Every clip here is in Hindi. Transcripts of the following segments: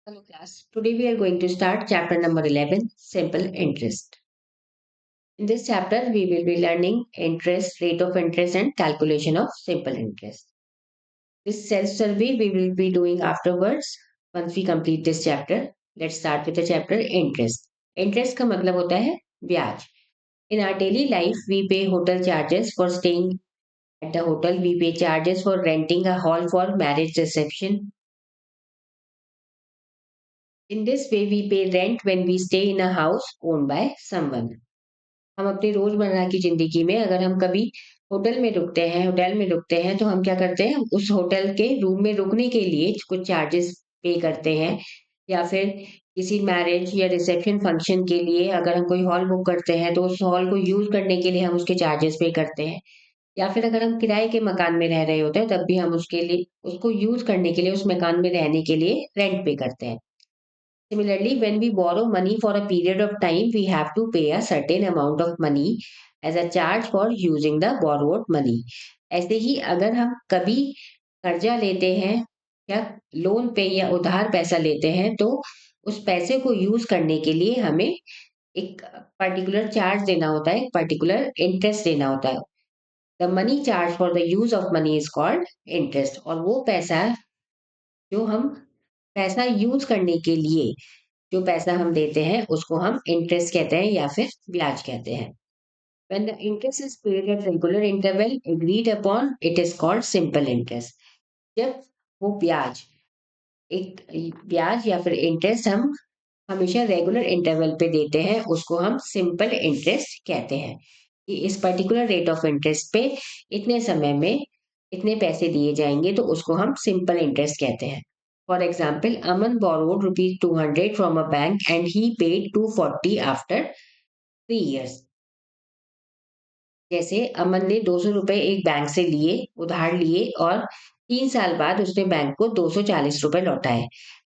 Hello class. Today we are going to start chapter number 11, Simple Interest. In this chapter, we will be learning interest, rate of interest and calculation of simple interest. This self-survey we will be doing afterwards once we complete this chapter. Let's start with the chapter interest. Interest का मतलब होता है ब्याज. In our daily life, we pay hotel charges for staying at the hotel. We pay charges for renting a hall for marriage reception. In this way, we pay rent when we stay in a house owned by someone. हम अपनी रोजमर्रा की जिंदगी में अगर हम कभी होटल में रुकते हैं तो हम क्या करते हैं उस होटल के रूम में रुकने के लिए कुछ चार्जेस पे करते हैं या फिर किसी मैरिज या रिसेप्शन फंक्शन के लिए अगर हम कोई हॉल बुक करते हैं तो उस हॉल को यूज करने के लिए हम उसके चार्जेस पे करते हैं या फिर अगर हम किराए के मकान में रह रहे होते हैं तब भी हम उसके लिए उसको यूज करने के लिए उस मकान में रहने के लिए रेंट पे करते हैं. Similarly, when we borrow money for a period of time, we have to pay a certain amount of money as a charge for using the borrowed money. ऐसे ही अगर हम कभी कर्जा लेते हैं या लोन पे या उधार पैसा लेते हैं तो उस पैसे को यूज करने के लिए हमें एक पर्टिकुलर चार्ज देना होता है, एक पर्टिकुलर इंटरेस्ट देना होता है. The money charge for the use of money is called interest. और वो पैसा जो हम पैसा यूज करने के लिए जो पैसा हम देते हैं उसको हम इंटरेस्ट कहते हैं या फिर ब्याज कहते हैं. When the interest is paid at regular interval agreed upon, it is called simple interest. जब वो ब्याज या फिर इंटरेस्ट हम हमेशा रेगुलर इंटरवल पे देते हैं उसको हम सिंपल इंटरेस्ट कहते हैं कि इस पर्टिकुलर रेट ऑफ इंटरेस्ट पे इतने समय में इतने पैसे दिए जाएंगे तो उसको हम सिंपल इंटरेस्ट कहते हैं. For example Aman borrowed rupees 200 from a bank and he paid 240 after 3 years. जैसे अमन ने 200 रुपए एक बैंक से उधार लिए और 3 साल बाद उसने बैंक को 240 रुपए लौटाए.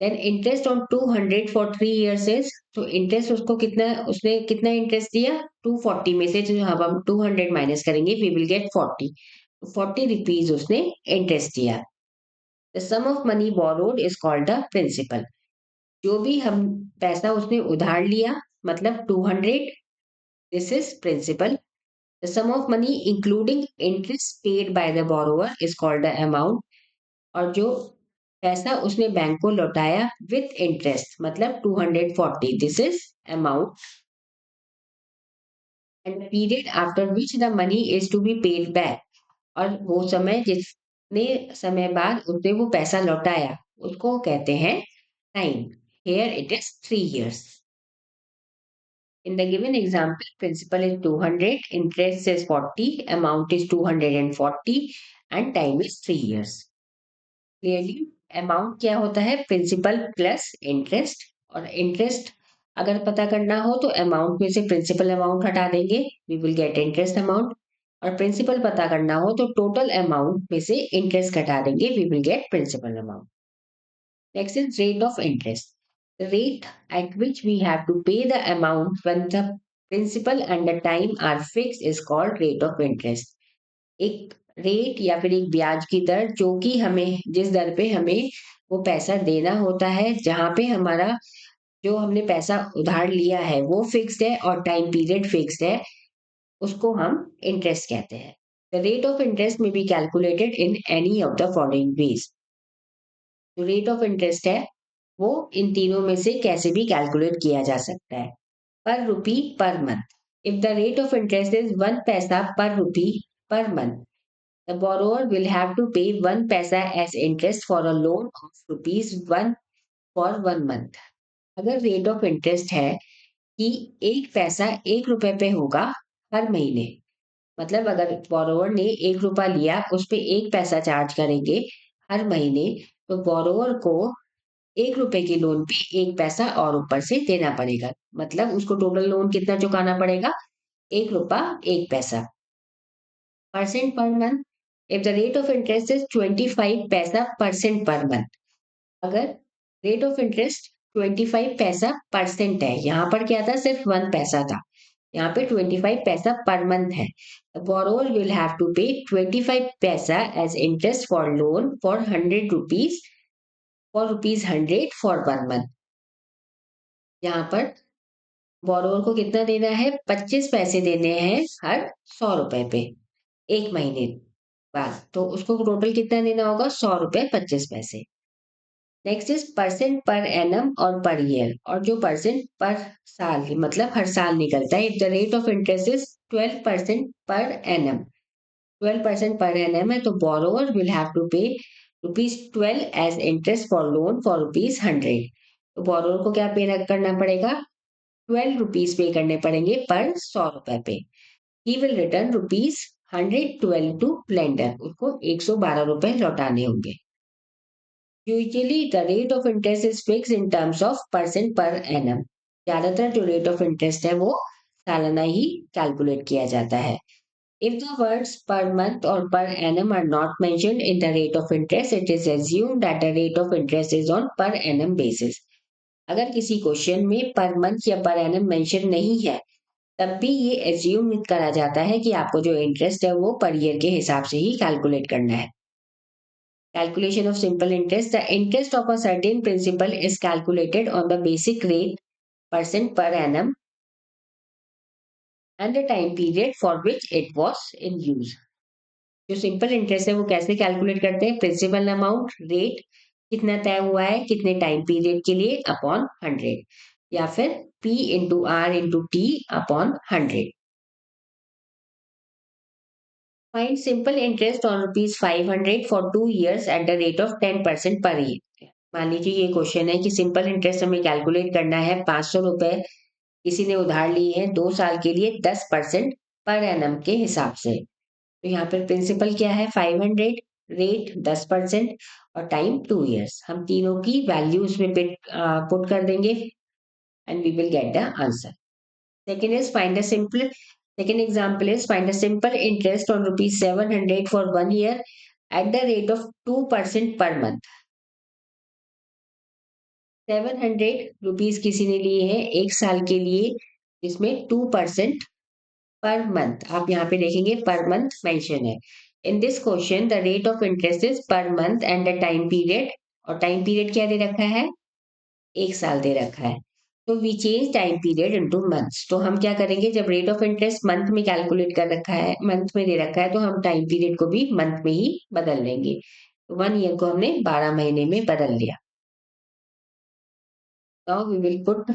Then interest on 200 for 3 years is, तो इंटरेस्ट उसने कितना इंटरेस्ट दिया 240 में से जो हम 200 माइनस करेंगे वी विल गेट 40 उसने इंटरेस्ट दिया. The sum of money borrowed is called the principal. जो भी हम पैसा उसने उधार लिया मतलब 200, this is principal. The sum of money including interest paid by the borrower is called the amount. और जो पैसा उसने बैंक को लौटाया with interest मतलब 240, this is amount. And the period after which the money is to be paid back. और वो समय जितने समय बाद उसने वो पैसा लौटाया उसको कहते हैं time. Here it is 3 years. In the given example, principal is 200, interest is 40, amount is 240 and time is 3 years. Clearly, amount क्या होता है principal plus interest. और interest अगर पता करना हो तो amount में से principal amount हटा देंगे we will get interest amount. और principal पता करना हो तो total amount में से interest घटा देंगे we will get principal amount. Next is rate of interest. The rate at which we have to pay the amount when the principal and the time are fixed is called rate of interest. एक रेट या फिर एक ब्याज की दर जो कि हमें जिस दर पे हमें वो पैसा देना होता है जहां पे हमारा जो हमने पैसा उधार लिया है वो फिक्स्ड है और टाइम पीरियड फिक्स्ड है उसको हम इंटरेस्ट कहते हैं. द रेट ऑफ इंटरेस्ट में be calculated in any of the following veg. जो रेट ऑफ इंटरेस्ट है वो इन तीनों में से कैसे भी कैलकुलेट किया जा सकता है. Per rupee per month. If the rate of interest is 1 paisa per rupee per month, the borrower will have to pay 1 पैसा as interest for a loan of rupees 1 for 1 month. अगर रेट ऑफ इंटरेस्ट है कि 1 पैसा 1 रुपए पे होगा हर महीने, मतलब अगर borrower ने 1 रुपया लिया उस पे 1 पैसा चार्ज करेंगे हर महीने तो borrower को 1 रुपए के लोन पे 1 पैसा और ऊपर से देना पड़ेगा. मतलब उसको टोटल लोन कितना चुकाना पड़ेगा 1 रुपया 1 पैसा. परसेंट पर month. If the rate of interest is 25 पैसा परसेंट पर मंथ. अगर रेट ऑफ इंटरेस्ट 25 पैसा परसेंट है, यहाँ पर क्या था सिर्फ 1 पैसा था, यहाँ पे 25 पैसा पर मंथ है. borrower will have to pay 25 पैसा as interest for loan for 100 rupees for ₹100 for 1 month. यहाँ पर बोरोवर को कितना देना है, 25 पैसे देने हैं हर 100 रुपए पे, 1 महीने बाद। तो उसको टोटल कितना देना होगा, 100 रुपए 25 पैसे। Next is percent per annum और पर ईयर, और जो परसेंट पर साल मतलब हर साल निकलता है। If the rate of interest is 12% per annum, 12% per annum है, तो borrower will have to pay ₹12 as interest for loan for ₹100। तो बोरोवर को क्या पे करना पड़ेगा, ₹12 पे करने पड़ेंगे पर 100 रुपए पे। He will return ₹112 to lender, उसको 112 रुपए लौटाने होंगे। Usually the rate of interest is fixed in terms of percent per annum. ज्यादातर जो रेट ऑफ इंटरेस्ट है वो सालाना ही कैलकुलेट किया जाता है। If the words per month or per annum are not mentioned in the rate of interest, it is assumed that the rate of interest is on per annum basis. अगर किसी क्वेश्चन में पर मंथ या पर एनम मेंशन नहीं है, तब भी ये एज्यूम करा जाता है कि आपको जो इंटरेस्ट है वो पर ईयर के हिसाब से ही कैलकुलेट करना है। Calculation of simple interest. The interest of a certain principal is calculated on the basic rate percent per annum and the time period for which it was in use. जो सिंपल इंटरेस्ट है वो कैसे कैलकुलेट करते हैं, प्रिंसिपल अमाउंट, रेट कितना तय हुआ है कितने टाइम पीरियड के लिए अपॉन 100, या फिर P into R into T upon 100। Find simple interest on ₹500 for 2 years at the rate of 10% per year. मान लीजिए ये क्वेश्चन है कि सिंपल इंटरेस्ट हमें कैलकुलेट करना है, 500 रुपए किसी ने उधार लिए हैं 2 साल के लिए 10% पर एनम के हिसाब से। तो यहाँ पर प्रिंसिपल क्या है, 500, रेट 10% और टाइम 2 years। हम तीनों की वैल्यू उसमें पुट कर देंगे and we will get the answer. Second is find a simple. Second example is find a simple interest on ₹700 for 1 year at the rate of 2% per month. ₹700 किसी ने लिए हैं 1 साल के लिए, जिसमें 2% पर मंथ, आप यहाँ पे देखेंगे पर मंथ मेंशन है। In this question the rate of interest is per month and the time period, और टाइम पीरियड क्या दे रखा है, 1 साल दे रखा है। तो we change time period into months. तो हम क्या करेंगे, जब रेट ऑफ इंटरेस्ट मंथ में कैलकुलेट कर रखा है, मंथ में दे रखा है, तो हम टाइम पीरियड को भी मंथ में ही बदल लेंगे। 1 year को हमने 12 महीने में बदल लिया। Now we will put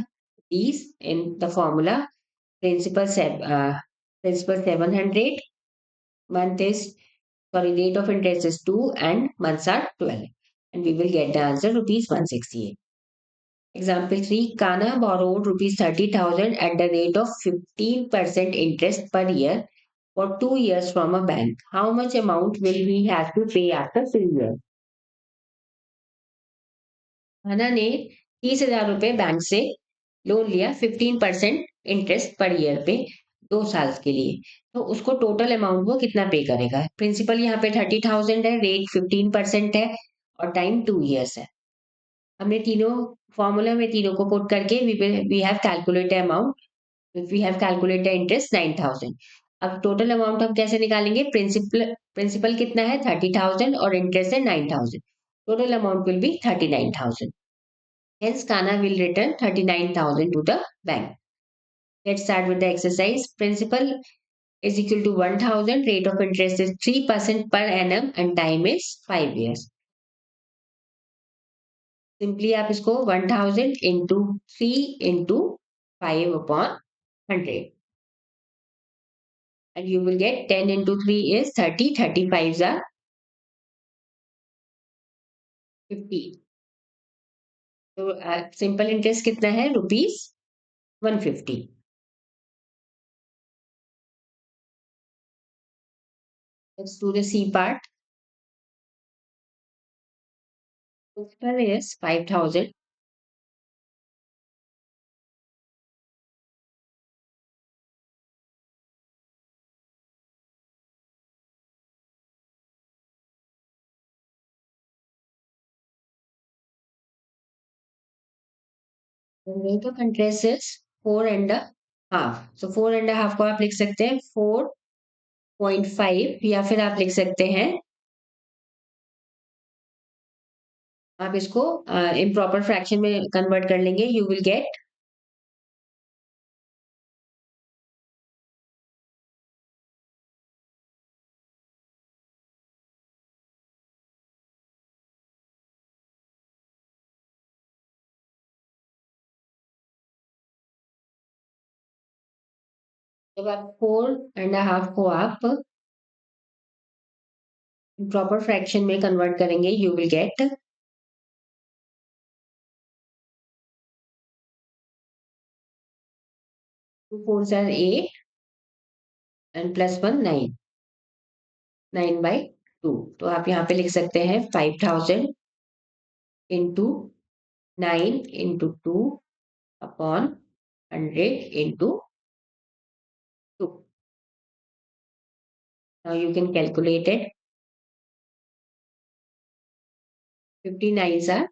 these in the formula. Principal 700, month is, sorry, rate of interest is 2 and months are 12, and we will get the answer ₹168. Example 3, Kana borrowed ₹30,000 at the rate of 15% interest per year for 2 years from a bank. How much amount will he have to pay after 3 years? काना ने 30,000 रुपए बैंक से लोन लिया 15% इंटरेस्ट पर ईयर पे 2 साल के लिए। तो उसको टोटल अमाउंट वो कितना पे करेगा। प्रिंसिपल यहाँ पे 30,000 है, रेट 15% है और टाइम 2 years है। हमने तीनों फॉर्मूला में तीनों को पुट करके we have calculate amount, we have calculate interest 9,000। अब टोटल अमाउंट हम कैसे निकालेंगे, प्रिंसिपल प्रिंसिपल कितना है 30,000 और इंटरेस्ट है 9,000, total amount will be 39,000। Hence, Kana will return 39,000 to the bank. Let's start with the exercise. Principal is equal to 1,000. Rate of interest is 3% per annum and time is 5 years. Simply आप इसको 1,000 into 3 into 5 upon 100. And you will get 10 into 3 is 30. 35s are 50. तो simple interest कितना है, ₹150. Let's do the C part. Principal is 5,000. The rate of interest is 4.5. So 4.5 को आप लिख सकते हैं 4.5, या फिर आप लिख सकते हैं आप इसको इम्प्रॉपर फ्रैक्शन में कन्वर्ट कर लेंगे, यू विल गेट जब आप 4.5 को आप प्रॉपर फ्रैक्शन में कन्वर्ट करेंगे, you will gate 2 4s are 8 and plus 1 9, 9/2। तो आप यहाँ पे लिख सकते हैं 5000 into 9 into 2 upon 100 into 2। Now you can calculate it. 59 are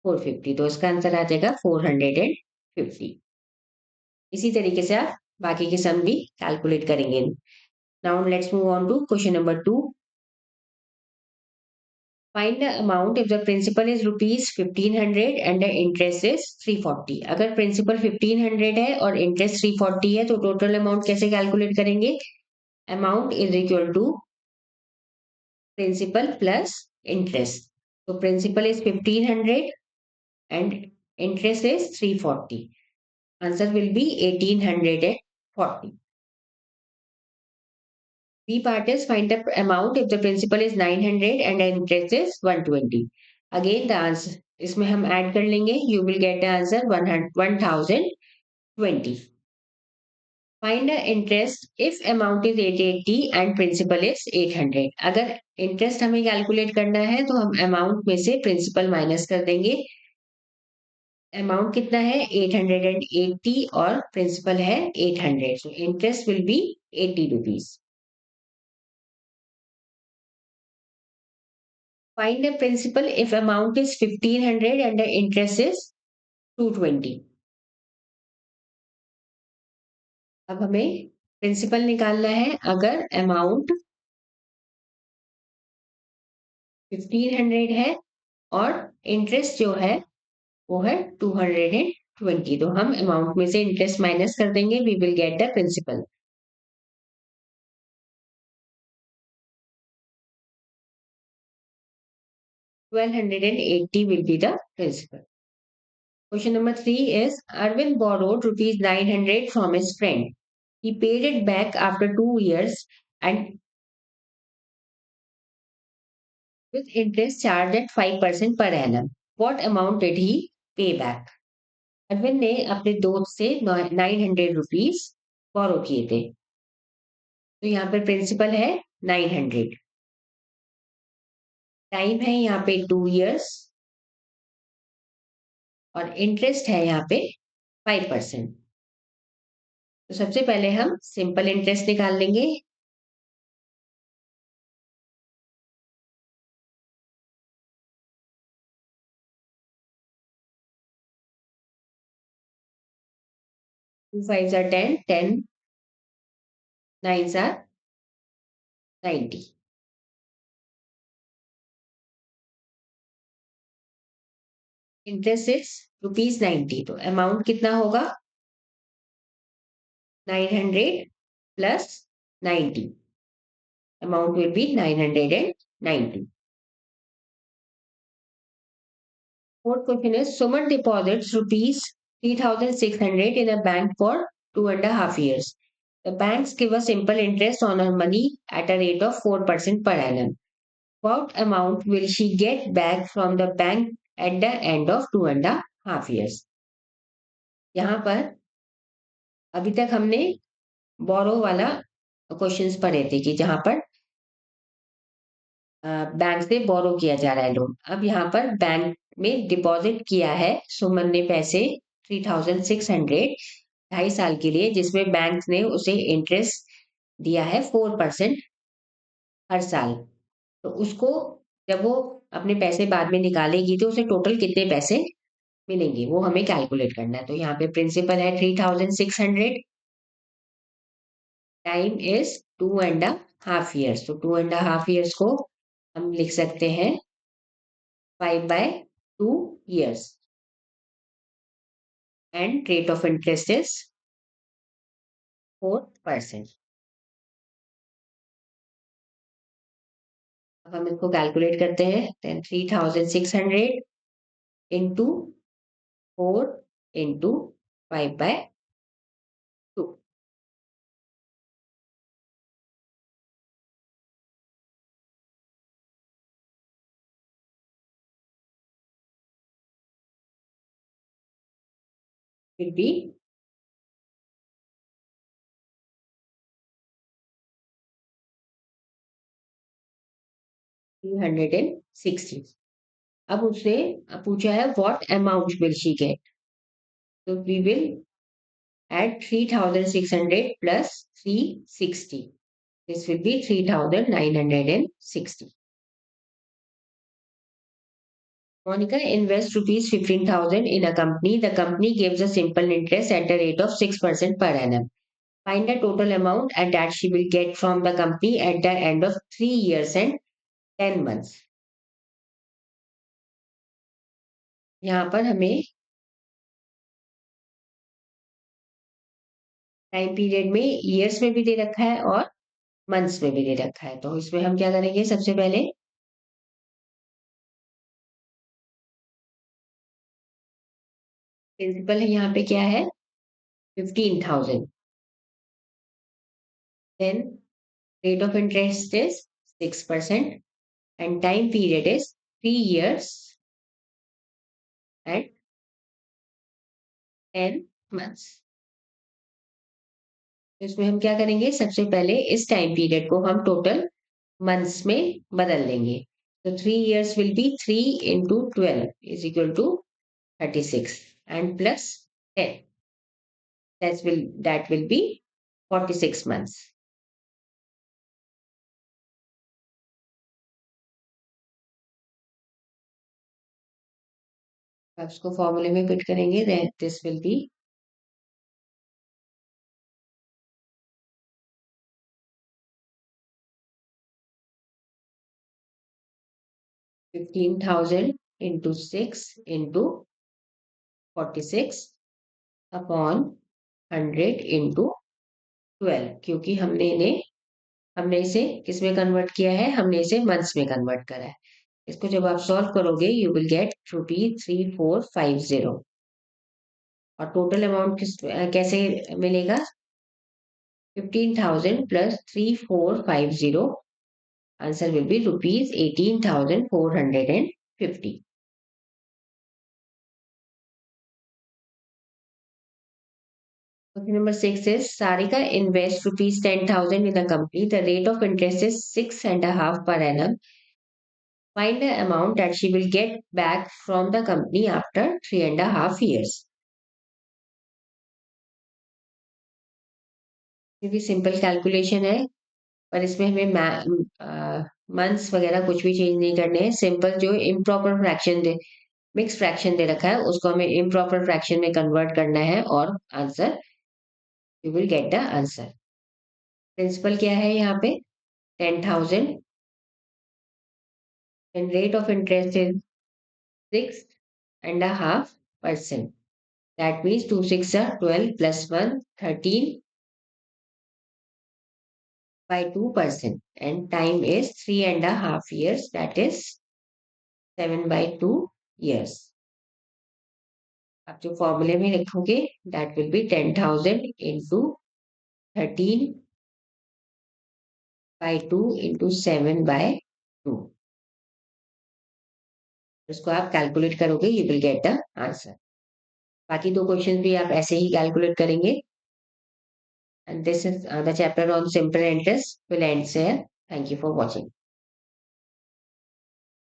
450, तो इसका आंसर आ जाएगा 450। इसी तरीके से आप बाकी के सम भी कैलकुलेट करेंगे। Now let's move on to question number 2। Find the amount if the principal is rupees 1500 and the interest is 340। अगर प्रिंसिपल 1500 है और इंटरेस्ट 340 है तो टोटल अमाउंट कैसे कैलकुलेट करेंगे? Amount is equal to principal plus interest. तो principal is 1500 and interest is 340. Answer will be 1840. B part is find the amount if the principal is 900 and the interest is 120. Again the answer इसमें हम ऐड कर लेंगे, you will get the answer 1020. Find the interest if amount is 880 and principal is 800. अगर इंटरेस्ट हमें कैलकुलेट करना है तो हम अमाउंट में से प्रिंसिपल माइनस कर देंगे। अमाउंट कितना है? 880 और प्रिंसिपल है 800, so interest will be 80 rupees. Find the principal if amount is 1500 and the interest is 220। अब हमें प्रिंसिपल निकालना है। अगर अमाउंट 1500 है और इंटरेस्ट जो है वो है 220, तो हम अमाउंट में से इंटरेस्ट माइनस कर देंगे, we will get the principal. 1280 will be the principal. Question number 3 is Arvind borrowed rupees 900 from his friend. He paid it back after 2 years and with interest charged at 5% per annum. What amount did he pay back? Arvind ने अपने दोस्त से 900 रुपीज बोरो किए थे। तो यहाँ पर प्रिंसिपल है 900, टाइम है यहाँ पे 2 years और इंटरेस्ट है यहाँ पे 5%। तो सबसे पहले हम सिंपल इंटरेस्ट निकाल लेंगे। 2 5s are 10, 10 9s are 90। Interest is ₹90, तो अमाउंट कितना होगा? 900 plus 90, amount will be 990। Fourth question is Suman deposits ₹3600 in a bank for 2.5 years. The banks give a simple interest on her money at a rate of 4% per annum. What amount will she get back from the bank at the end of 2.5 years? यहाँ पर अभी तक हमने बोरो वाला क्वेश्चंस पढ़े थे कि जहां पर बैंक से बोरो किया जा रहा है लोन। अब यहाँ पर बैंक में डिपॉजिट किया है सुमन ने पैसे 3600 2.5 साल के लिए, जिसमें बैंक ने उसे इंटरेस्ट दिया है 4% हर साल। तो उसको जब वो अपने पैसे बाद में निकालेगी तो उसे टोटल कितने पैसे मिलेंगे वो हमें कैलकुलेट करना है। तो यहाँ पे प्रिंसिपल है 3600, टाइम इज 2.5 years। तो 2.5 years को हम लिख सकते हैं 5/2। 2 years, and rate of interest is 4%. अब हम इसको कैलकुलेट करते हैं. Then 3600 into 4 into 5/2 will be 360. अब उसने पूछा है what amount will she get. तो we will add 3600 plus 360. This will be 3960. Monica invests rupees 15,000 in a company. The company gives a simple interest at the rate of 6% per annum. Find the total amount and that she will get from the company at the end of 3 years and 10 months. यहाँ पर हमें टाइम पीरियड में ईयर्स में भी दे रखा है और मंथ्स में भी दे रखा है. तो इसमें हम क्या करेंगे, सबसे पहले प्रिंसिपल है यहाँ पे क्या है 15,000. Then rate of interest is 6% and time period is 3 years and 10 months. तो इसमें हम क्या करेंगे, सबसे पहले इस टाइम पीरियड को हम टोटल मंथ्स में बदल देंगे. तो 3 years will be 3 into 12 is equal to 36 and plus 10. That will be 46 months. अब इसको फॉर्मूले में फिट करेंगे. This will be 15,000 into 6 into 46 upon 100 into 12. क्योंकि हमने इसे किस में कन्वर्ट किया है, हमने इसे मंथ्स में कन्वर्ट करा है. इसको जब आप सॉल्व करोगे यू विल गेट ₹3450. और टोटल अमाउंट कैसे मिलेगा, 15,000 plus 3450. Answer will be ₹18,450. Question number 6 is Sarika invests ₹10,000 in the company. The rate of interest is 6.5 per annum. Find the amount that she will get back from the company after 3.5 years. ये भी सिंपल कैलकुलेशन है, पर इसमें हमें मंथ्स वगैरह कुछ भी चेंज नहीं करने हैं. सिंपल जो इम्प्रॉपर फ्रैक्शन मिक्स फ्रैक्शन दे रखा है उसको हमें इम्प्रॉपर फ्रैक्शन में कन्वर्ट करना है और answer you will get the answer. Principal क्या है यहाँ पे 10,000 and rate of interest is 6.5%. That means 2 6 are 12 plus 1 13/2%, and time is 3.5 years, that is 7/2 years. अब जो फॉर्मूले में लिखोगे that will be 10,000 into 13/2 into 7/2. इसको आप कैलकुलेट करोगे you will get the answer. बाकी दो क्वेश्चन भी आप ऐसे ही कैलकुलेट करेंगे. And this is the chapter on simple interest will end here. Thank you for watching.